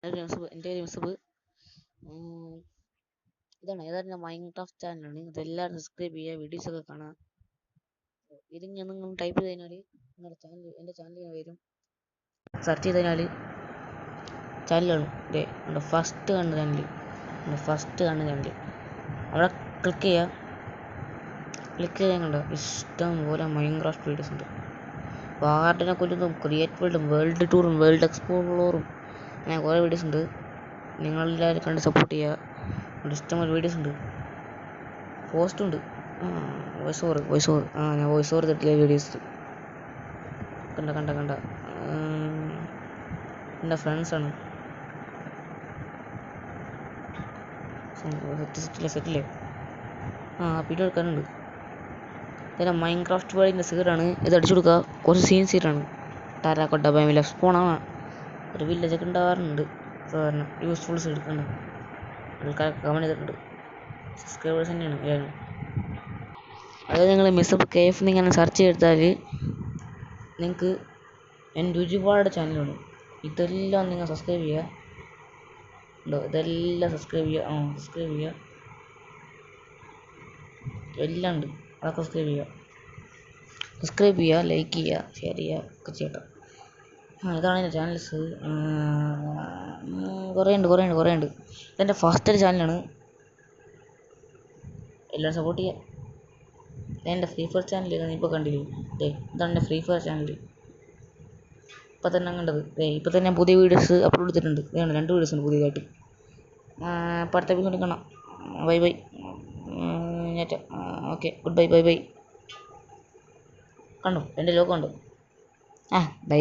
എൻ്റെ ഒരു യൂസഫ് ഇതാണ് മൈൻക്രാഫ്റ്റ് ചാനലാണ്. ഇതെല്ലാവരും സബ്സ്ക്രൈബ് ചെയ്യുക, വീഡിയോസൊക്കെ കാണാം. ഇത് ഞാൻ നിങ്ങൾ ടൈപ്പ് ചെയ്ത് കഴിഞ്ഞാൽ നിങ്ങളുടെ ചാനൽ എൻ്റെ ചാനൽ വരും. സെർച്ച് ചെയ്ത് കഴിഞ്ഞാൽ ചാനലാണ് എൻ്റെ ഫസ്റ്റ് കാണുന്ന ചാനൽ അവിടെ ക്ലിക്ക് ചെയ്യുക. കണ്ടോ ഇഷ്ടം പോലെ മൈൻക്രാഫ്റ്റ് വീഡിയോസ് ഉണ്ട്. വാർഡിനെ കൊല്ലുന്നതും ക്രിയേറ്റ് വേൾഡും വേൾഡ് ടൂറും വേൾഡ് എക്സ്പ്ലോറും അങ്ങനെ കുറേ വീഡിയോസ് ഉണ്ട്. നിങ്ങളെല്ലാവരും കണ്ട് സപ്പോർട്ട് ചെയ്യുക. അവിടെ ഇഷ്ടംപോലെ വീഡിയോസ് ഉണ്ട്. പോസ്റ്റ് ഉണ്ട്. വോയിസ് ഓവർ ഞാൻ വോയിസ് ഓവർ തട്ടില്ല വീഡിയോസ്. കണ്ട എൻ്റെ ഫ്രണ്ട്സാണ്. സെറ്റില്ലേ പിന്നെ എടുക്കാനുണ്ട്. ഇതെല്ലാം മൈൻക്രാഫ്റ്റ് വേൾഡിൻ്റെ സീറാണ്. ഇത് അടിച്ചു കൊടുക്കുക. കുറച്ച് സീൻ സീറാണ്. ടാരാക്കൊട്ട ബൈമിലെ സ്പോണാണ്. ഒരു വില്ലേജൊക്കെ ഉണ്ടാവാറുണ്ട് സാധാരണ. യൂസ്ഫുൾസ് എടുക്കണം. ആൾക്കാർ കമന്റ് ചെയ്തിട്ടുണ്ട്. സബ്സ്ക്രൈബേഴ്സ് തന്നെയാണ് എല്ലാവരും. അതായത് നിങ്ങൾ മിസ്സപ്പ് KF ഇങ്ങനെ സെർച്ച് ചെയ്താൽ നിങ്ങൾക്ക് എൻ്റെ ഒരുപാട് ചാനലുണ്ട്. ഇതെല്ലാം നിങ്ങൾ സബ്സ്ക്രൈബ് ചെയ്യുക. ഇതെല്ലാം സബ്സ്ക്രൈബ് ചെയ്യുക. എല്ലാം ഉണ്ട്. അതൊക്കെ സബ്സ്ക്രൈബ് ചെയ്യുക, ലൈക്ക് ചെയ്യുക, ഷെയർ ചെയ്യുക ഒക്കെ ചെയ്യട്ടെ. ഇതാണ് എൻ്റെ ചാനൽസ്. കുറേ ഉണ്ട്. ഇതെൻ്റെ ഫസ്റ്റ് ചാനലാണ്. എല്ലാവരും സപ്പോർട്ട് ചെയ്യുക. എൻ്റെ ഫ്രീ ഫയർ ചാനൽ ഇപ്പോൾ കണ്ടില്ലേ? ഇതാണ് എൻ്റെ ഫ്രീ ഫയർ ചാനൽ. ഇപ്പം തന്നെ കണ്ടത്. ഇപ്പം തന്നെ ഞാൻ പുതിയ വീഡിയോസ് അപ്ലോഡ് ചെയ്തിട്ടുണ്ട്. ഇതാണ് 2 വീഡിയോസ് ഉണ്ട് പുതിയതായിട്ട്. അപ്പോൾ അടുത്ത വീഡിയോ കാണാം. ബൈ. Okay good bye. കണ്ടോ എൻ്റെ ലോഗോ കണ്ടോ? ബൈ.